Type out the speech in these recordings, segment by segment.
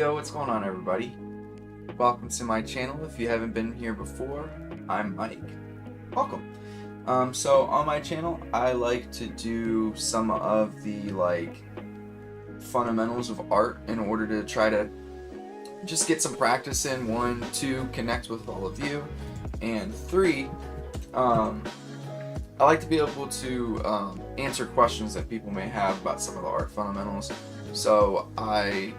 Yo, what's going on, everybody? Welcome to my channel. If you haven't been here before, I'm Mike. Welcome. So on my channel, I like to do some of the fundamentals of art in order to try to just get some practice in. 1, 2, connect with all of you, and 3, I like to be able to answer questions that people may have about some of the art fundamentals. So I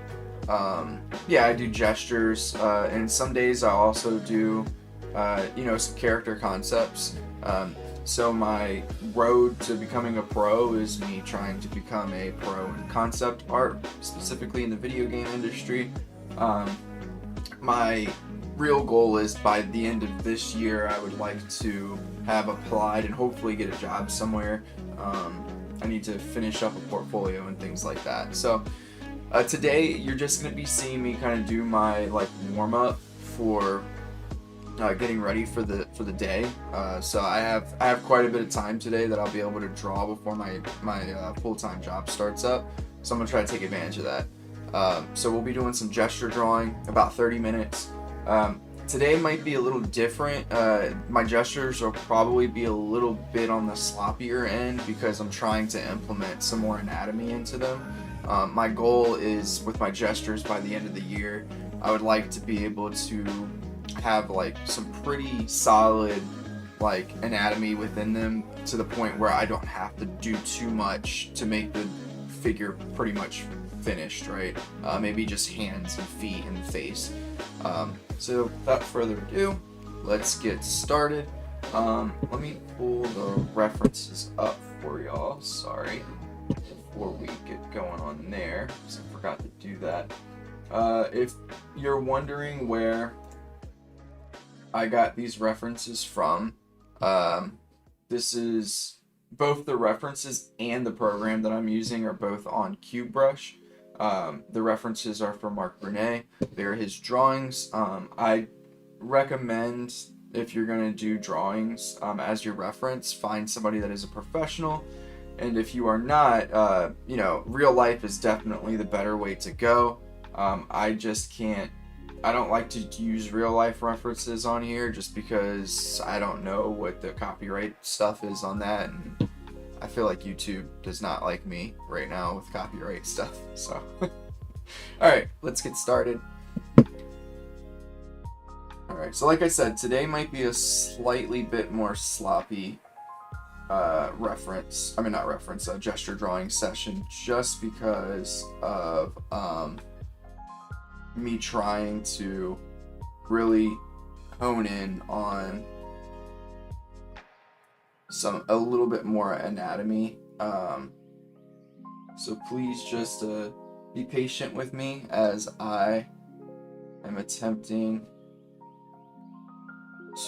do gestures, and some days I also do some character concepts. So my road to becoming a pro is me trying to become a pro in concept art, specifically in the video game industry. My real goal is by the end of this year I would like to have applied and hopefully get a job somewhere. I need to finish up a portfolio and things like that. So today you're just going to be seeing me kind of do my warm-up for getting ready for the day. So I have quite a bit of time today that I'll be able to draw before my full-time job starts up. So I'm going to try to take advantage of that. So we'll be doing some gesture drawing, about 30 minutes. Today might be a little different. My gestures will probably be a little bit on the sloppier end because I'm trying to implement some more anatomy into them. My goal is, with my gestures by the end of the year, I would like to be able to have some pretty solid anatomy within them, to the point where I don't have to do too much to make the figure pretty much finished, right? Maybe just hands and feet and face. So without further ado, let's get started. Let me pull the references up for y'all, sorry, before we get going on there, because I forgot to do that. If you're wondering where I got these references from, this is both the references and the program that I'm using are both on CubeBrush. The references are from Mark Brunet. They're his drawings. I recommend, if you're going to do drawings as your reference, find somebody that is a professional. And if you are not, real life is definitely the better way to go. I don't like to use real life references on here just because I don't know what the copyright stuff is on that, and I feel like YouTube does not like me right now with copyright stuff, so. Alright, let's get started. Alright, so like I said, today might be a slightly bit more sloppy gesture drawing session, just because of me trying to really hone in on a little bit more anatomy. So please just be patient with me as I am attempting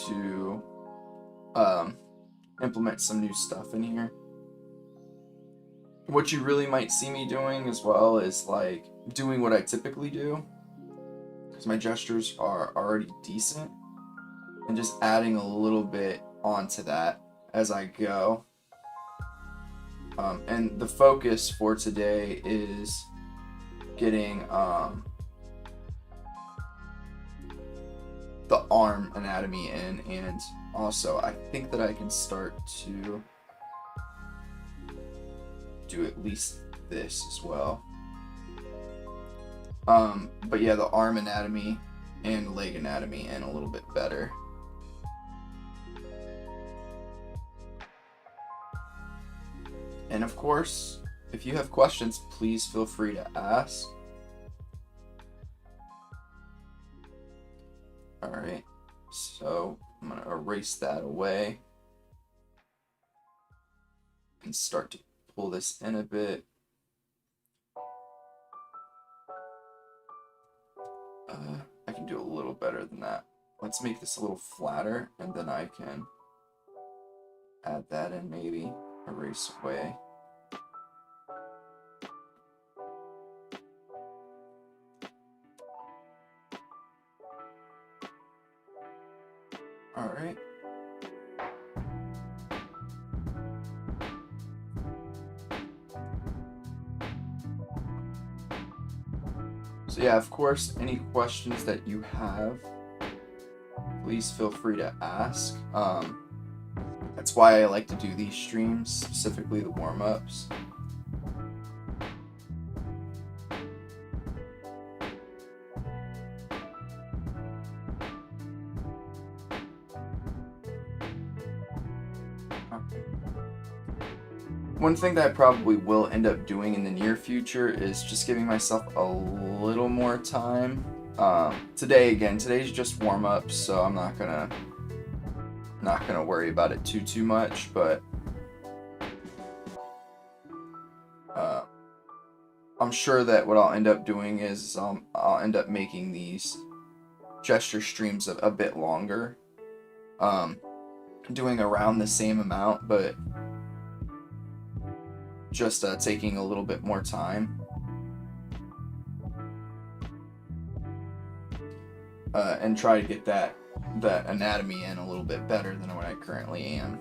to implement some new stuff in here. What you really might see me doing as well is doing what I typically do, because my gestures are already decent, and just adding a little bit onto that as I go. And the focus for today is getting the arm anatomy in, and also I think that I can start to do at least this as well. But yeah, the arm anatomy and leg anatomy in a little bit better. And of course, if you have questions, please feel free to ask. Alright, so I'm going to erase that away and start to pull this in a bit. I can do a little better than that. Let's make this a little flatter, and then I can add that in, maybe erase away. Alright. So yeah, of course, any questions that you have, please feel free to ask. That's why I like to do these streams, specifically the warm-ups. One thing that I probably will end up doing in the near future is just giving myself a little more time. Today's just warm-ups, so I'm not gonna worry about it too much, but uh, I'm sure that what I'll end up doing is I'll end up making these gesture streams a bit longer, doing around the same amount, but just taking a little bit more time, and try to get that anatomy in a little bit better than what I currently am.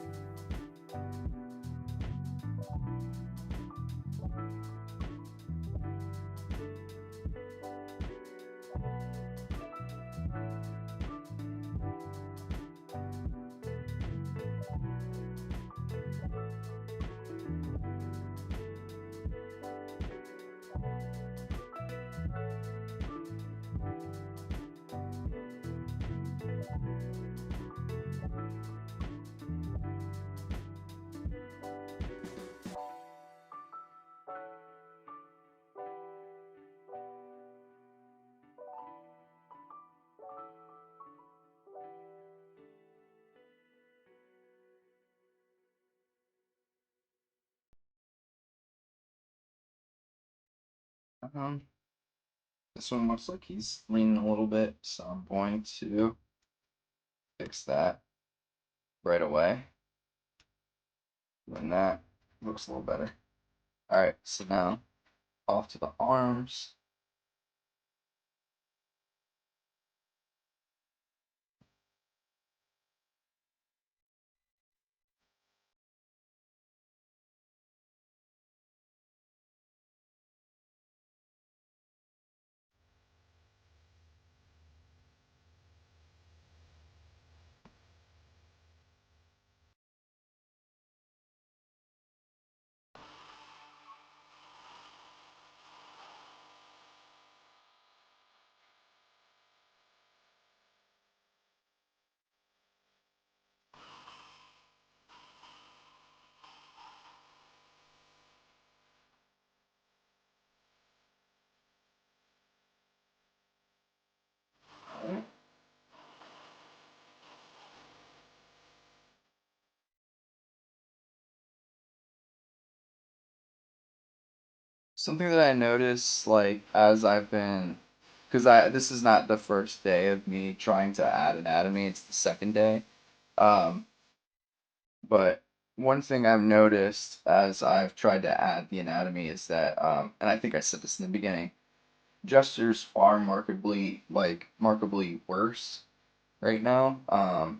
Um, this one looks like he's leaning a little bit, so I'm going to fix that right away. Doing that looks a little better. Alright, so now off to the arms. Something that I notice, like, as I've been, because this is not the first day of me trying to add anatomy, it's the second day. Um, but one thing I've noticed as I've tried to add the anatomy is that, and I think I said this in the beginning, gestures are markedly worse right now.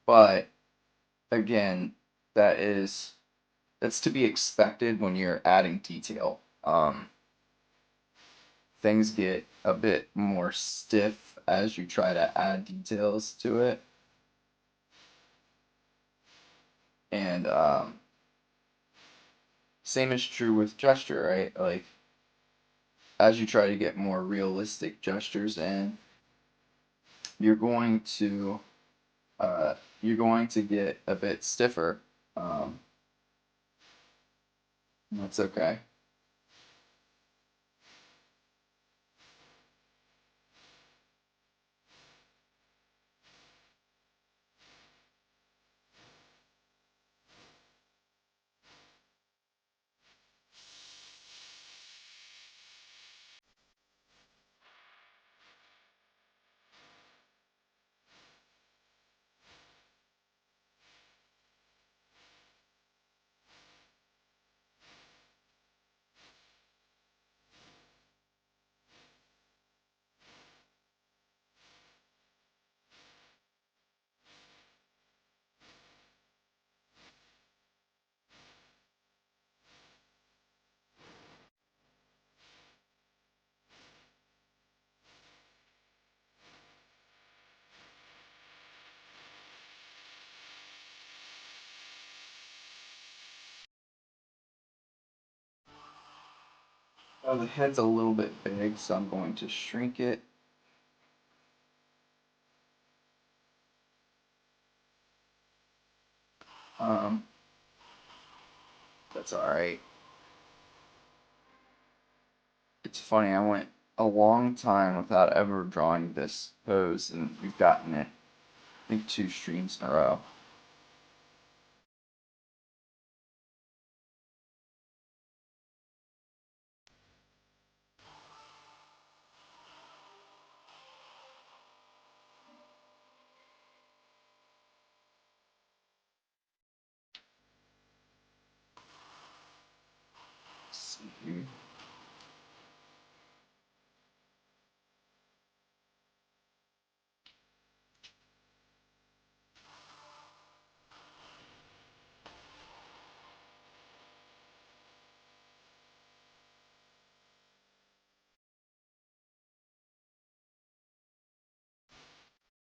But again, that is that's to be expected when you're adding detail. Things get a bit more stiff as you try to add details to it. And same is true with gesture, right? Like, as you try to get more realistic gestures in, you're going to get a bit stiffer. Um, that's okay. Oh, the head's a little bit big, so I'm going to shrink it. Um, that's all right. It's funny, I went a long time without ever drawing this pose, and we've gotten it, I think, 2 streams in a row. Let's see here.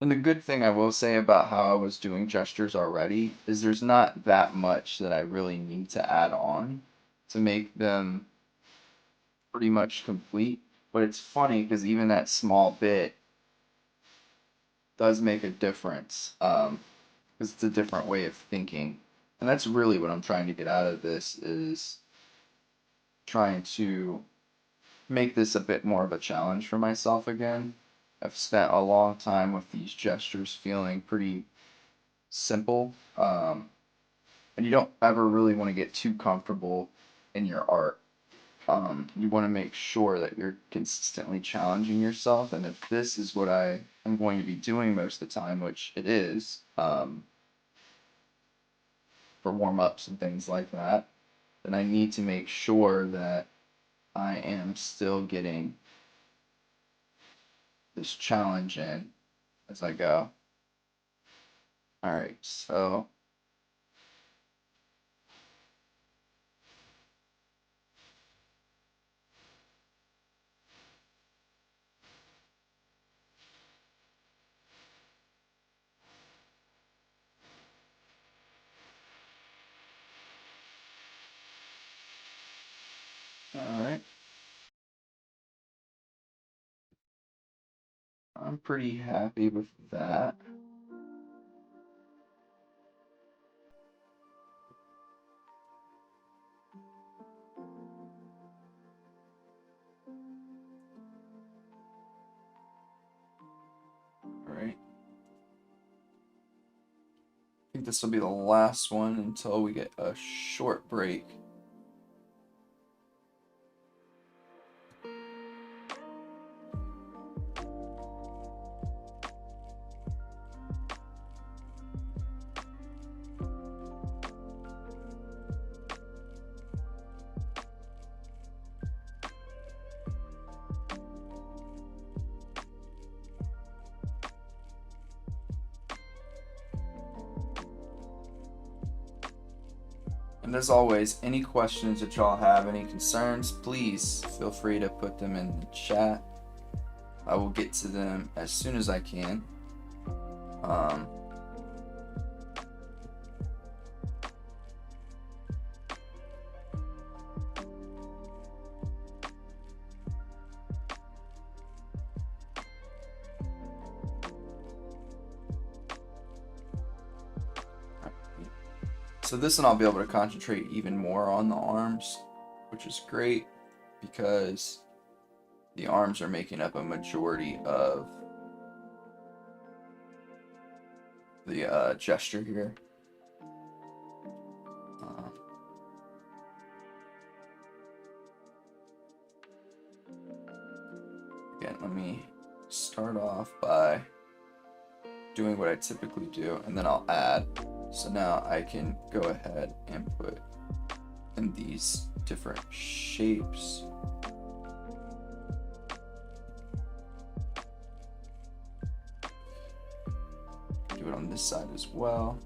And the good thing I will say about how I was doing gestures already is there's not that much that I really need to add on to make them pretty much complete. But it's funny because even that small bit does make a difference, because it's a different way of thinking. And that's really what I'm trying to get out of this, is trying to make this a bit more of a challenge for myself again. I've spent a long time with these gestures feeling pretty simple, and you don't ever really want to get too comfortable in your art. You want to make sure that you're consistently challenging yourself, and if this is what I am going to be doing most of the time, which it is, for warm-ups and things like that, then I need to make sure that I am still getting this challenge in as I go. All right, so all right, I'm pretty happy with that. All right. I think this will be the last one until we get a short break. And as always, any questions that y'all have, any concerns, please feel free to put them in the chat. I will get to them as soon as I can. So this one I'll be able to concentrate even more on the arms, which is great because the arms are making up a majority of the gesture here. Again, let me start off by doing what I typically do, and then I'll add. So now I can go ahead and put in these different shapes. Do it on this side as well.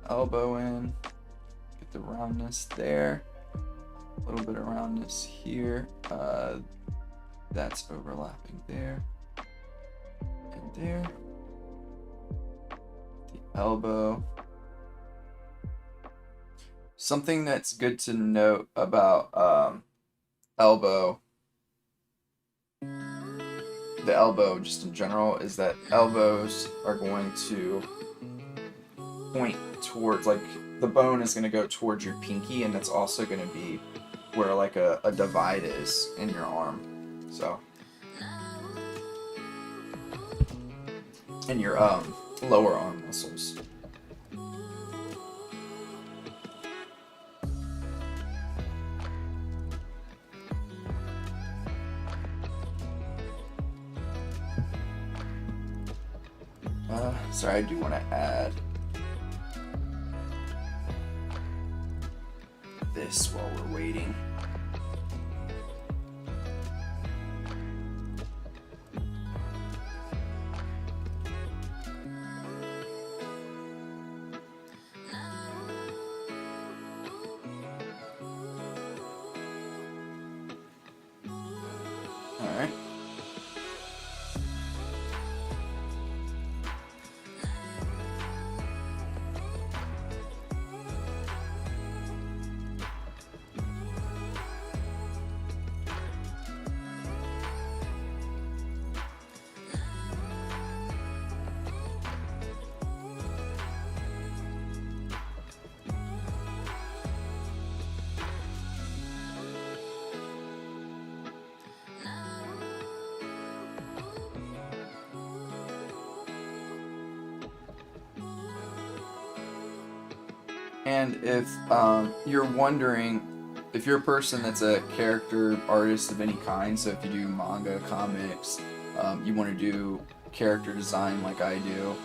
Elbow in. the roundness there. A little bit of roundness here. That's overlapping there. And there. The elbow. Something that's good to note about elbow, the elbow just in general, is that elbows are going to point towards, like, the bone is going to go towards your pinky, and that's also going to be where like a divide is in your arm. So, in your lower arm muscles. Sorry, I do want to add this while we're waiting. All right. And if you're wondering, if you're a person that's a character artist of any kind, so if you do manga, comics, you want to do character design like I do,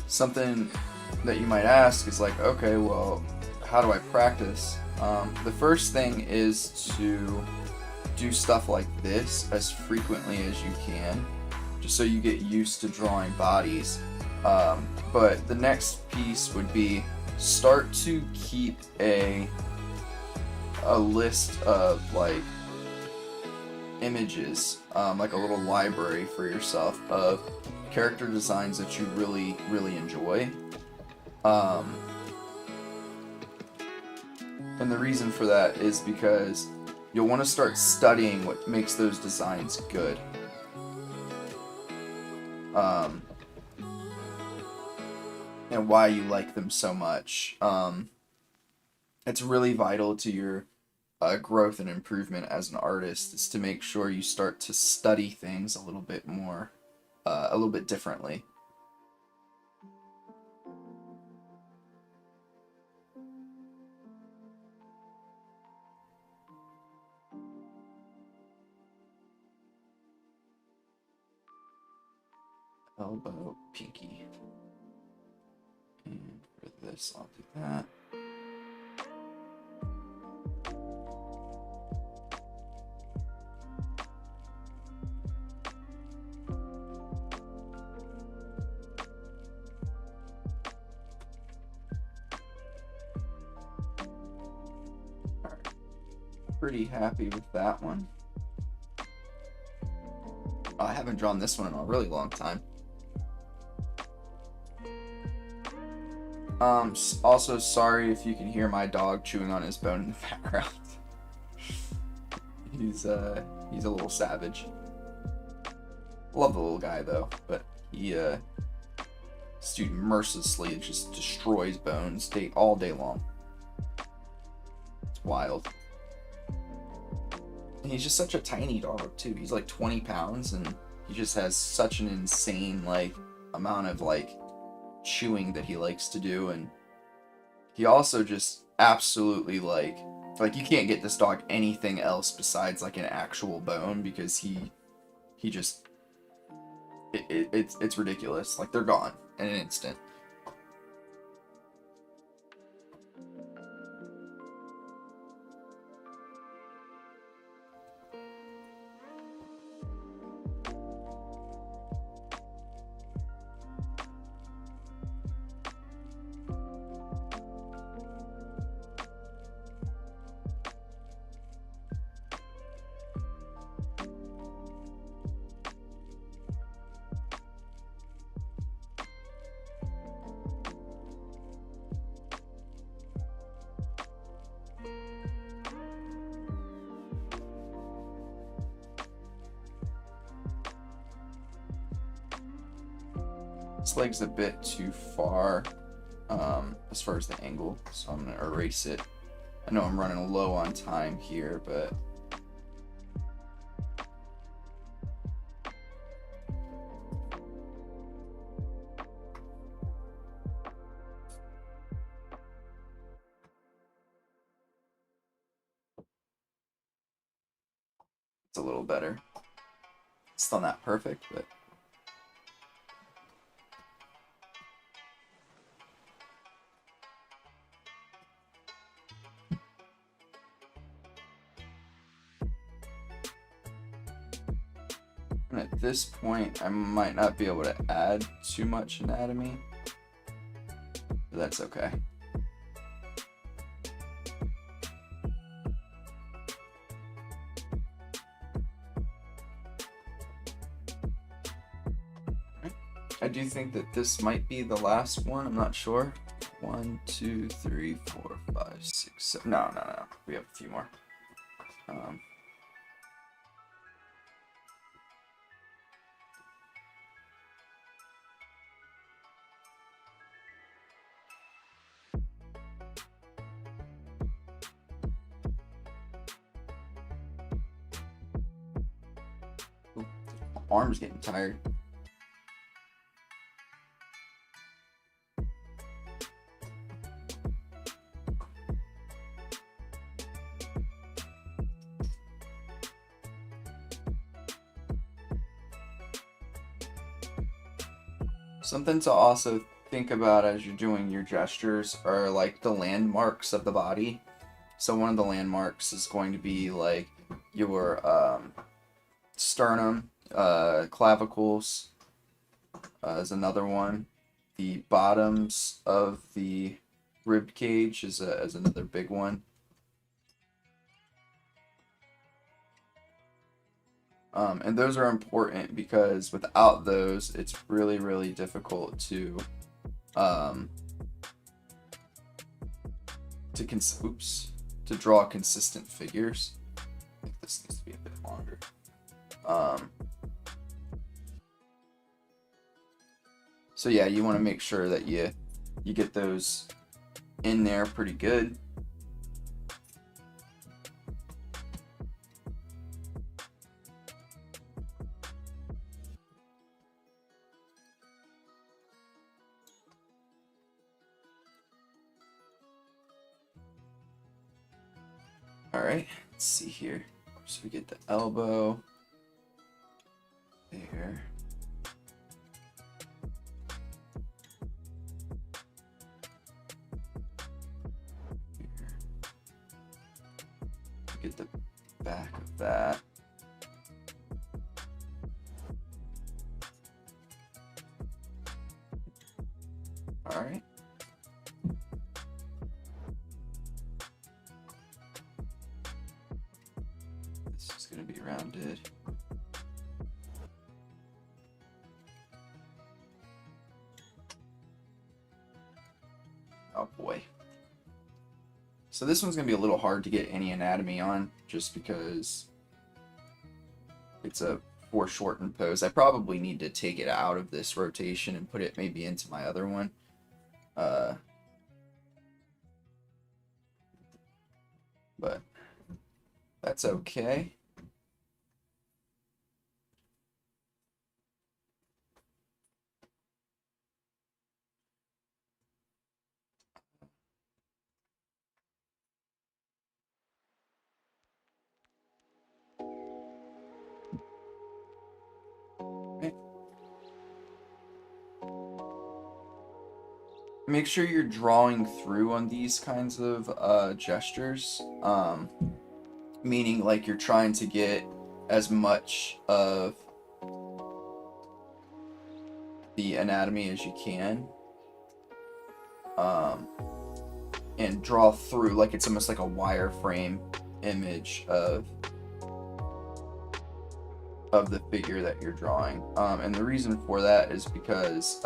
something that you might ask is like, okay, well, how do I practice? The first thing is to do stuff like this as frequently as you can, just so you get used to drawing bodies. But the next piece would be start to keep a list of like images, like a little library for yourself of character designs that you really, really enjoy. And the reason for that is because you'll want to start studying what makes those designs good. And why you like them so much. It's really vital to your growth and improvement as an artist, is to make sure you start to study things a little bit more, a little bit differently. Elbow, pinky. And for this, I'll do that. Alright. Pretty happy with that one. I haven't drawn this one in a really long time. Also, sorry if you can hear my dog chewing on his bone in the background. He's a little savage. Love the little guy though, but he this dude mercilessly just destroys bones all day long. It's wild. And he's just such a tiny dog too. He's like 20 pounds, and he just has such an insane like amount of like chewing that he likes to do. And he also just absolutely like you can't get this dog anything else besides like an actual bone, because he just it's ridiculous. Like, they're gone in an instant. This leg's a bit too far as far as the angle, so I'm gonna erase it. I know I'm running low on time here, but it's a little better. It's still not perfect, but and at this point, I might not be able to add too much anatomy, but that's okay. I do think that this might be the last one. I'm not sure. 1, 2, 3, 4, 5, 6, 7. No. We have a few more. Ooh, my arm's getting tired. Something to also think about as you're doing your gestures are like the landmarks of the body. So one of the landmarks is going to be like your sternum, clavicles is another one. The bottoms of the rib cage is another big one. And those are important because without those, it's really, really difficult to draw consistent figures. I think this needs to be a bit longer. So yeah, you want to make sure that you get those in there pretty good. All right, let's see here. So we get the elbow there. Here. Get the back of that. All right. This is going to be rounded. Oh boy. So this one's going to be a little hard to get any anatomy on just because it's a foreshortened pose. I probably need to take it out of this rotation and put it maybe into my other one. But that's okay. Okay. Make sure you're drawing through on these kinds of gestures, meaning like you're trying to get as much of the anatomy as you can, and draw through like it's almost like a wireframe image of the figure that you're drawing. And the reason for that is because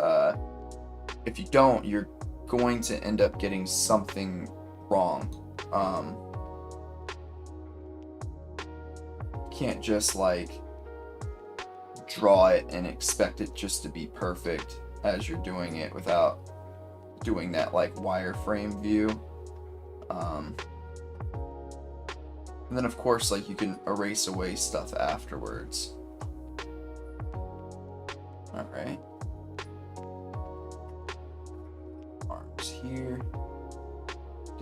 if you don't, you're going to end up getting something wrong. Can't just like draw it and expect it just to be perfect. as you're doing it without doing that like wireframe view. And then of course, like, you can erase away stuff afterwards. All right. Arms here,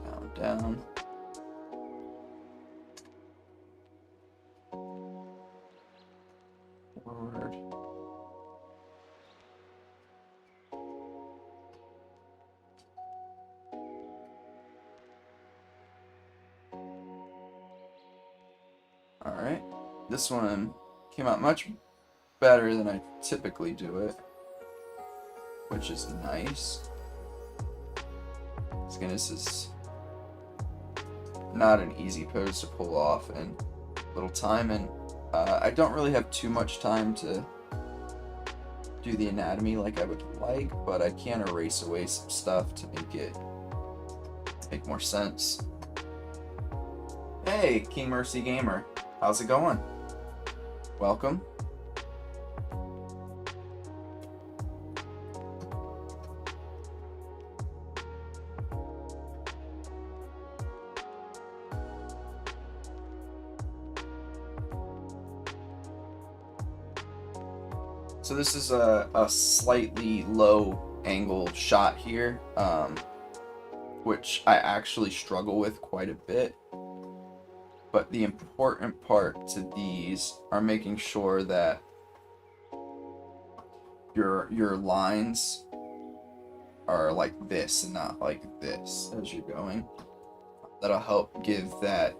down, down. Forward. All right, this one came out much better than I typically do it, which is nice. Again, this is not an easy pose to pull off in little time, and I don't really have too much time to do the anatomy like I would like, but I can erase away some stuff to make more sense. Hey, King Mercy Gamer, how's it going? Welcome. So this is a slightly low angle shot here, which I actually struggle with quite a bit. But the important part to these are making sure that your lines are like this and not like this as you're going. That'll help give that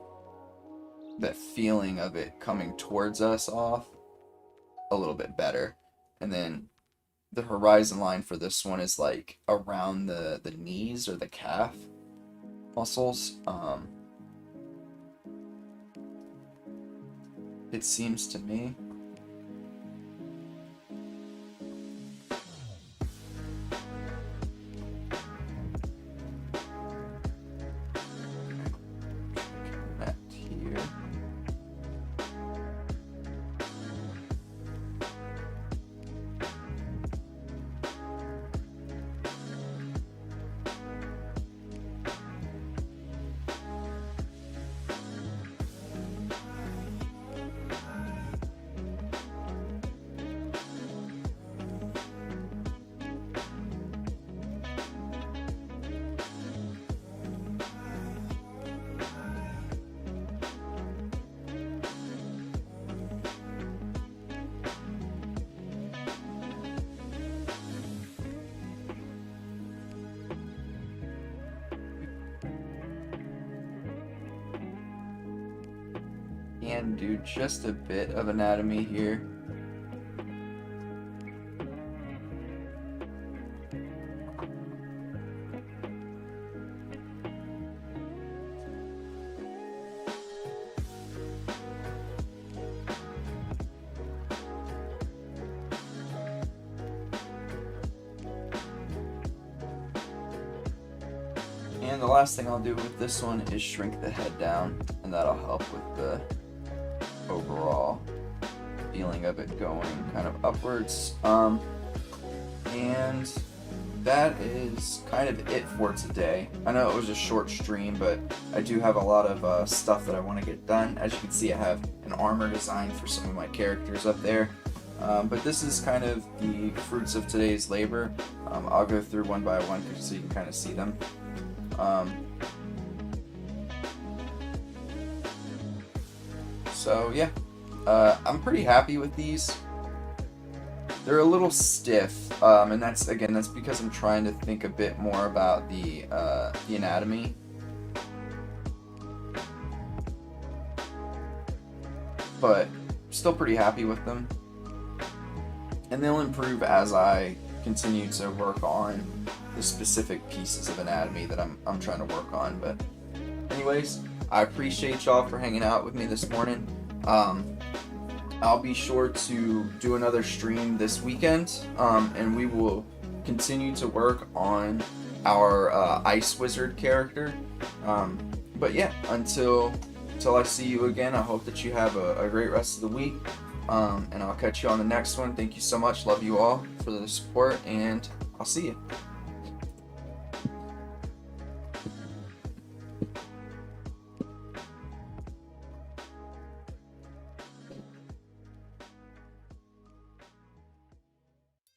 feeling of it coming towards us off a little bit better. And then the horizon line for this one is like around the knees or the calf muscles. It seems to me. Connect here. And do just a bit of anatomy here. And the last thing I'll do with this one is shrink the head down, and that'll help with the overall feeling of it going kind of upwards. And that is kind of it for today. I know it was a short stream, but I do have a lot of stuff that I want to get done. As you can see, I have an armor design for some of my characters up there. But this is kind of the fruits of today's labor. I'll go through one by one so you can kind of see them. So yeah, I'm pretty happy with these. They're a little stiff, and that's because I'm trying to think a bit more about the anatomy. But still pretty happy with them. And they'll improve as I continue to work on the specific pieces of anatomy that I'm trying to work on. But anyways, I appreciate y'all for hanging out with me this morning. I'll be sure to do another stream this weekend, and we will continue to work on our Ice Wizard character. But yeah, until I see you again, I hope that you have a great rest of the week, And I'll catch you on the next one. Thank you so much. Love you all for the support, and I'll see you.